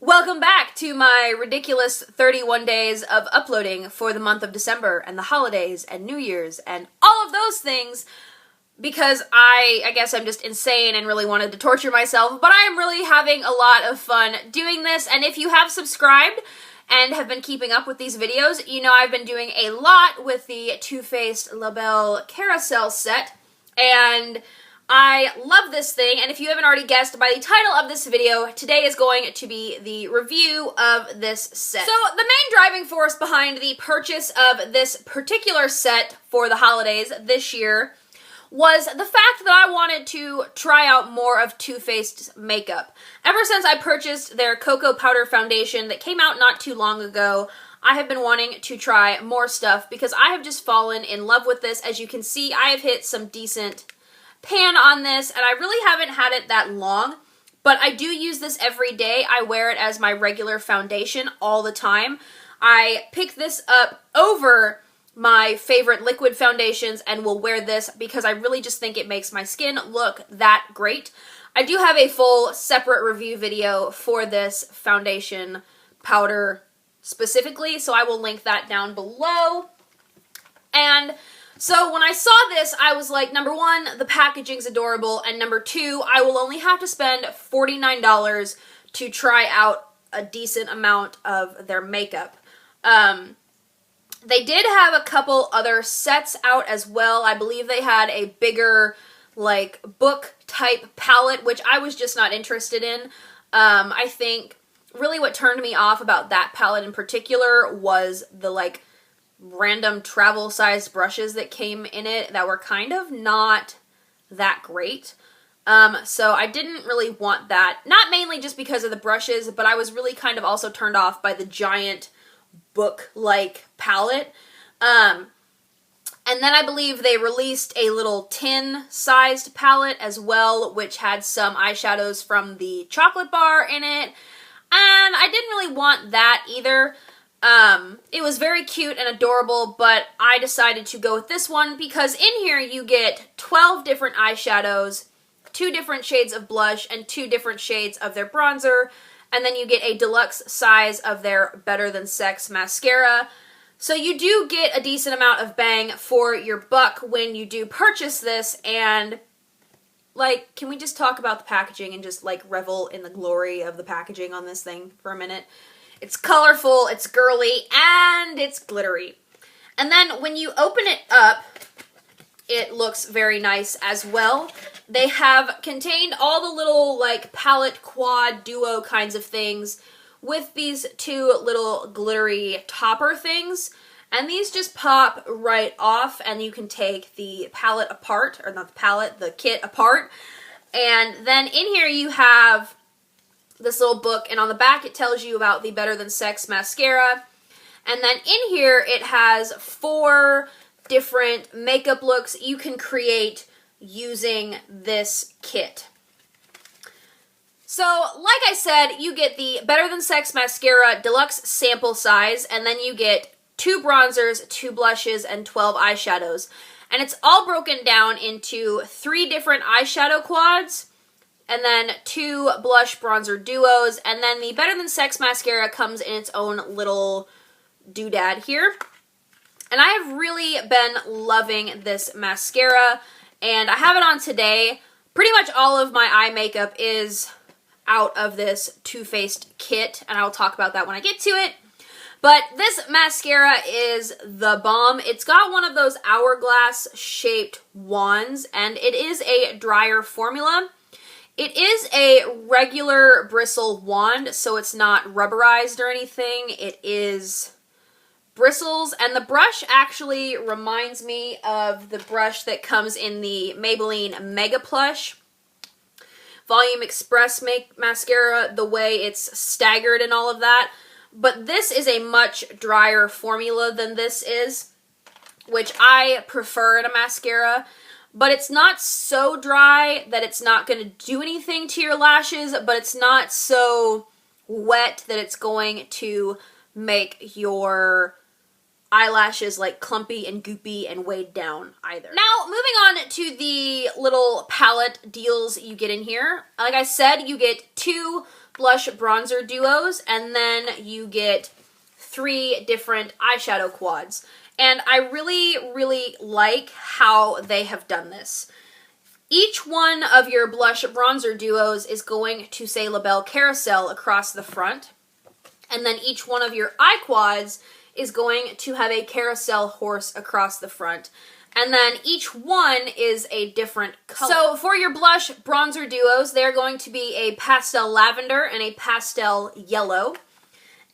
Welcome back to my ridiculous 31 days of uploading for the month of December and the holidays and New Year's and all of those things, because I guess I'm just insane and really wanted to torture myself, but I am really having a lot of fun doing this. And if you have subscribed and have been keeping up with these videos, you know I've been doing a lot with the Too Faced La Belle Carousel set, and I love this thing. And if you haven't already guessed by the title of this video, today is going to be the review of this set. So the main driving force behind the purchase of this particular set for the holidays this year was the fact that I wanted to try out more of Too Faced's makeup. Ever since I purchased their Cocoa Powder Foundation that came out not too long ago, I have been wanting to try more stuff because I have just fallen in love with this. As you can see, I have hit some decent pan on this, and I really haven't had it that long, but I do use this every day. I wear it as my regular foundation all the time. I pick this up over my favorite liquid foundations and will wear this because I really just think it makes my skin look that great. I do have a full separate review video for this foundation powder specifically, so I will link that down below. And so when I saw this, I was like, number one, the packaging's adorable, and number two, I will only have to spend $49 to try out a decent amount of their makeup. They did have a couple other sets out as well. I believe they had a bigger, like, book-type palette, which I was just not interested in. I think really what turned me off about that palette in particular was the, like, random travel-sized brushes that came in it that were kind of not that great. So I didn't really want that. Not mainly just because of the brushes, but I was really kind of also turned off by the giant book-like palette. And then I believe they released a little tin-sized palette as well, which had some eyeshadows from the chocolate bar in it. And I didn't really want that either. It was very cute and adorable, but I decided to go with this one because in here you get 12 different eyeshadows, 2 different shades of blush, and 2 different shades of their bronzer, and then you get a deluxe size of their Better Than Sex mascara. So you do get a decent amount of bang for your buck when you do purchase this, and, like, can we just talk about the packaging and just, like, revel in the glory of the packaging on this thing for a minute? It's colorful, it's girly, and it's glittery. And then when you open it up, it looks very nice as well. They have contained all the little, like, palette, quad, duo kinds of things with these 2 little glittery topper things. And these just pop right off, and you can take the palette apart, or not the palette, the kit apart. And then in here you have this little book, and on the back it tells you about the Better Than Sex mascara. And then in here it has 4 different makeup looks you can create using this kit. So, like I said, you get the Better Than Sex mascara deluxe sample size, and then you get 2 bronzers, 2 blushes, and 12 eyeshadows. And it's all broken down into 3 different eyeshadow quads, and then 2 blush bronzer duos, and then the Better Than Sex mascara comes in its own little doodad here. And I have really been loving this mascara, and I have it on today. Pretty much all of my eye makeup is out of this Too Faced kit, and I'll talk about that when I get to it. But this mascara is the bomb. It's got one of those hourglass-shaped wands, and it is a drier formula. It is a regular bristle wand, so it's not rubberized or anything. It is bristles, and the brush actually reminds me of the brush that comes in the Maybelline Mega Plush Volume Express mascara, the way it's staggered and all of that. But this is a much drier formula than this is, which I prefer in a mascara. But it's not so dry that it's not going to do anything to your lashes, but it's not so wet that it's going to make your eyelashes like clumpy and goopy and weighed down either. Now, moving on to the little palette deals you get in here. Like I said, you get 2 blush bronzer duos, and then you get 3 different eyeshadow quads. And I really, really like how they have done this. Each one of your blush bronzer duos is going to say Label Carousel across the front. And then each one of your eye quads is going to have a carousel horse across the front. And then each one is a different color. So for your blush bronzer duos, they're going to be a pastel lavender and a pastel yellow.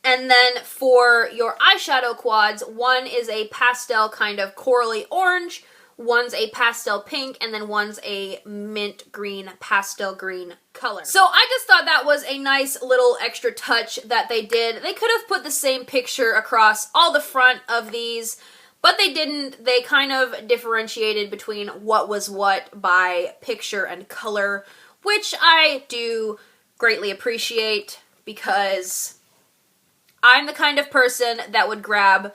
And then for your eyeshadow quads, one is a pastel kind of corally orange, one's a pastel pink, and then one's a mint green, pastel green color. So I just thought that was a nice little extra touch that they did. They could have put the same picture across all the front of these, but they didn't. They kind of differentiated between what was what by picture and color, which I do greatly appreciate because I'm the kind of person that would grab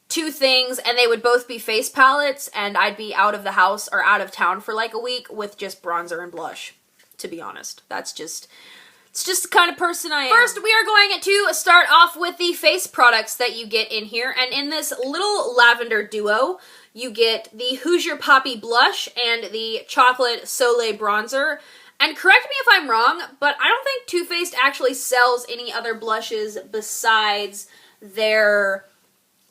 2 things and they would both be face palettes and I'd be out of the house or out of town for like a week with just bronzer and blush, to be honest. It's just the kind of person I am. First, we are going to start off with the face products that you get in here, and in this little lavender duo, you get the Who's Your Poppy blush and the Chocolate Soleil bronzer. And correct me if I'm wrong, but I don't think Too Faced actually sells any other blushes besides their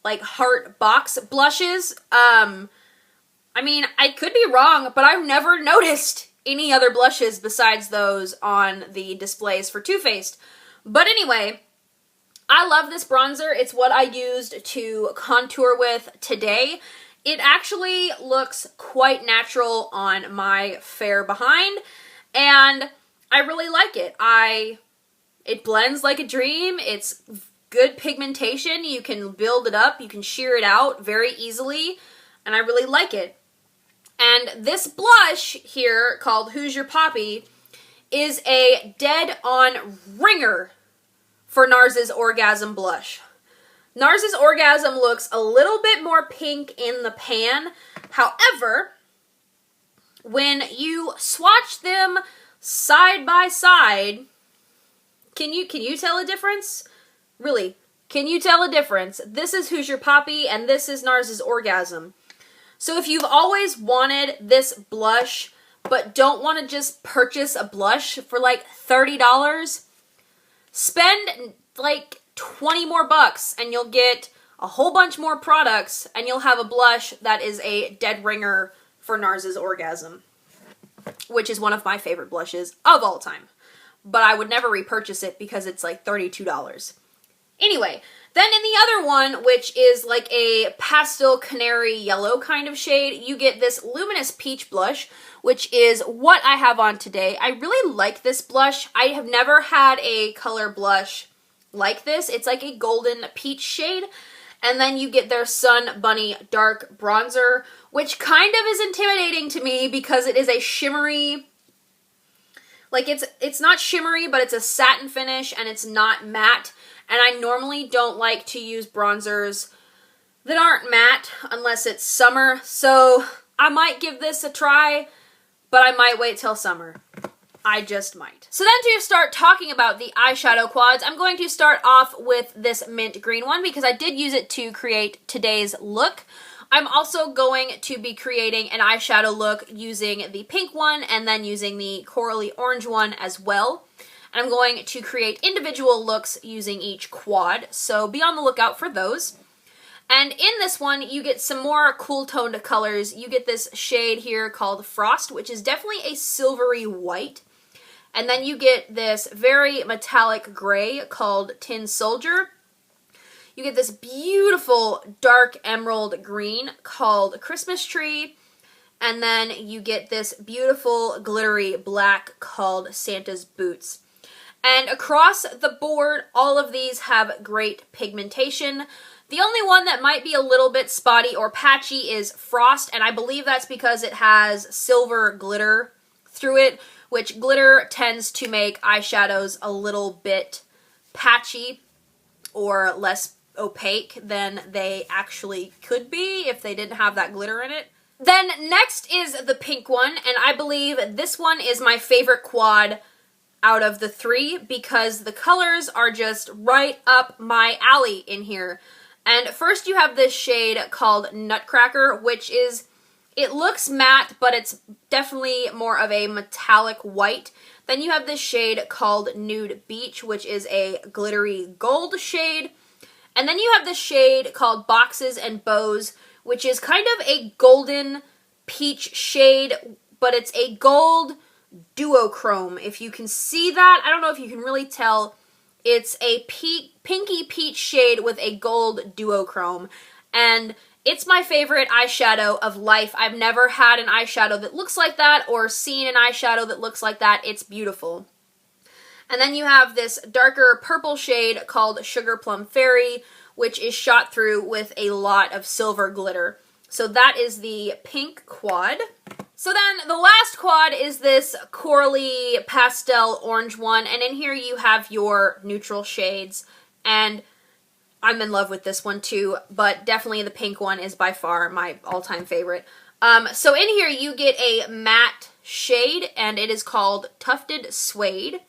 like heart box blushes. I mean, I could be wrong, but I've never noticed any other blushes besides those on the displays for Too Faced. But anyway, I love this bronzer. It's what I used to contour with today. It actually looks quite natural on my fair behind, and I really like it. It blends like a dream. It's good pigmentation. You can build it up. You can sheer it out very easily, and I really like it. And this blush here, called Who's Your Poppy, is a dead-on ringer for NARS's Orgasm blush. NARS's Orgasm looks a little bit more pink in the pan. However, when you swatch them side by side, can you tell a difference? Really, can you tell a difference? This is Who's Your Poppy and this is NARS's Orgasm. So if you've always wanted this blush but don't want to just purchase a blush for like $30, spend like 20 more bucks and you'll get a whole bunch more products and you'll have a blush that is a dead ringer for NARS's Orgasm, which is one of my favorite blushes of all time. But I would never repurchase it because it's like $32. Anyway, then in the other one, which is like a pastel canary yellow kind of shade, you get this Luminous Peach blush, which is what I have on today. I really like this blush. I have never had a color blush like this. It's like a golden peach shade. And then you get their Sun Bunny Dark Bronzer, which kind of is intimidating to me because it is a shimmery, like it's not shimmery, but it's a satin finish and it's not matte. And I normally don't like to use bronzers that aren't matte unless it's summer. So I might give this a try, but I might wait till summer. I just might. So then to start talking about the eyeshadow quads, I'm going to start off with this mint green one because I did use it to create today's look. I'm also going to be creating an eyeshadow look using the pink one and then using the corally orange one as well. And I'm going to create individual looks using each quad, so be on the lookout for those. And in this one, you get some more cool toned colors. You get this shade here called Frost, which is definitely a silvery white. And then you get this very metallic gray called Tin Soldier. You get this beautiful dark emerald green called Christmas Tree. And then you get this beautiful glittery black called Santa's Boots. And across the board, all of these have great pigmentation. The only one that might be a little bit spotty or patchy is Frost, and I believe that's because it has silver glitter through it, which glitter tends to make eyeshadows a little bit patchy or less opaque than they actually could be if they didn't have that glitter in it. Then next is the pink one, and I believe this one is my favorite quad out of the three because the colors are just right up my alley in here. And first you have this shade called Nutcracker, which is, it looks matte, but it's definitely more of a metallic white. Then you have this shade called Nude Beach, which is a glittery gold shade. And then you have this shade called Boxes and Bows, which is kind of a golden peach shade, but it's a gold duochrome. If you can see that, I don't know if you can really tell. It's a pinky peach shade with a gold duochrome, and it's my favorite eyeshadow of life. I've never had an eyeshadow that looks like that or seen an eyeshadow that looks like that. It's beautiful. And then you have this darker purple shade called Sugar Plum Fairy, which is shot through with a lot of silver glitter. So that is the pink quad. So then the last quad is this corally pastel orange one, and in here you have your neutral shades, and I'm in love with this one too, but definitely the pink one is by far my all-time favorite. So in here you get a matte shade, and it is called Tufted Suede,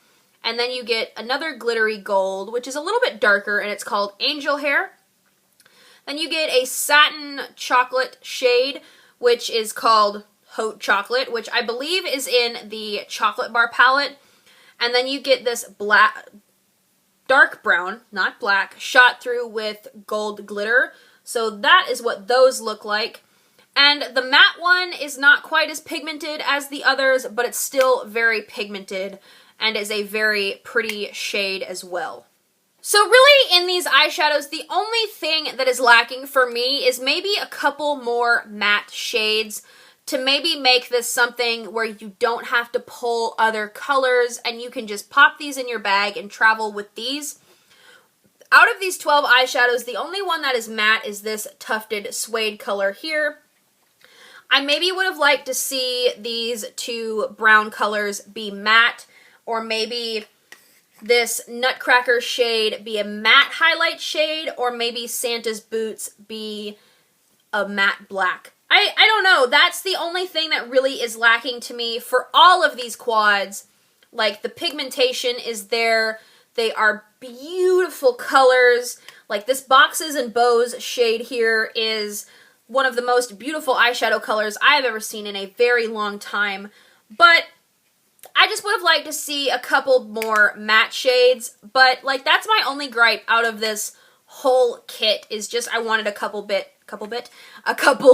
and then you get another glittery gold, which is a little bit darker, and it's called Angel Hair. Then you get a satin chocolate shade, which is called Haute Chocolate, which I believe is in the Chocolate Bar palette. And then you get this black, dark brown, not black, shot through with gold glitter. So that is what those look like. And the matte one is not quite as pigmented as the others, but it's still very pigmented and is a very pretty shade as well. So really, in these eyeshadows, the only thing that is lacking for me is maybe a couple more matte shades to maybe make this something where you don't have to pull other colors and you can just pop these in your bag and travel with these. Out of these 12 eyeshadows, the only one that is matte is this Tufted Suede color here. I maybe would have liked to see these two brown colors be matte, or maybe this Nutcracker shade be a matte highlight shade, or maybe Santa's Boots be a matte black. I don't know. That's the only thing that really is lacking to me for all of these quads. Like, the pigmentation is there. They are beautiful colors. Like, this Boxes and Bows shade here is one of the most beautiful eyeshadow colors I've ever seen in a very long time. But I just would have liked to see a couple more matte shades, but like that's my only gripe out of this whole kit is just I wanted a couple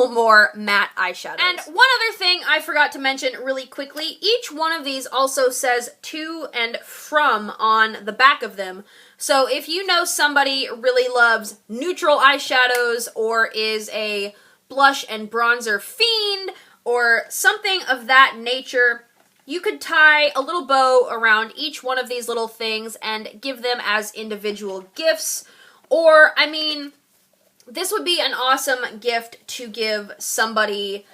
more matte eyeshadows. And one other thing I forgot to mention really quickly, each one of these also says to and from on the back of them. So if you know somebody really loves neutral eyeshadows or is a blush and bronzer fiend or something of that nature, you could tie a little bow around each one of these little things and give them as individual gifts. Or, I mean, this would be an awesome gift to give somebody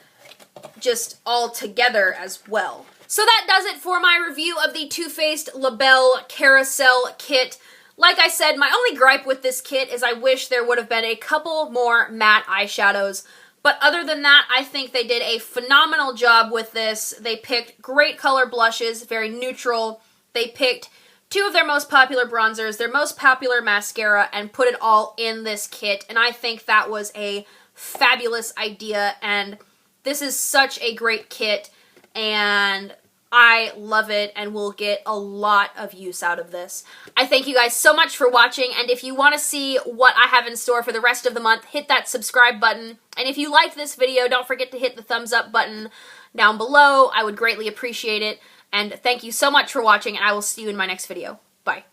just all together as well. So that does it for my review of the Too Faced La Belle Carousel kit. Like I said, my only gripe with this kit is I wish there would have been a couple more matte eyeshadows. But other than that, I think they did a phenomenal job with this. They picked great color blushes, very neutral. They picked two of their most popular bronzers, their most popular mascara, and put it all in this kit. And I think that was a fabulous idea. And this is such a great kit. And I love it and will get a lot of use out of this. I thank you guys so much for watching, and if you want to see what I have in store for the rest of the month, hit that subscribe button. And if you liked this video, don't forget to hit the thumbs up button down below. I would greatly appreciate it. And thank you so much for watching, and I will see you in my next video. Bye.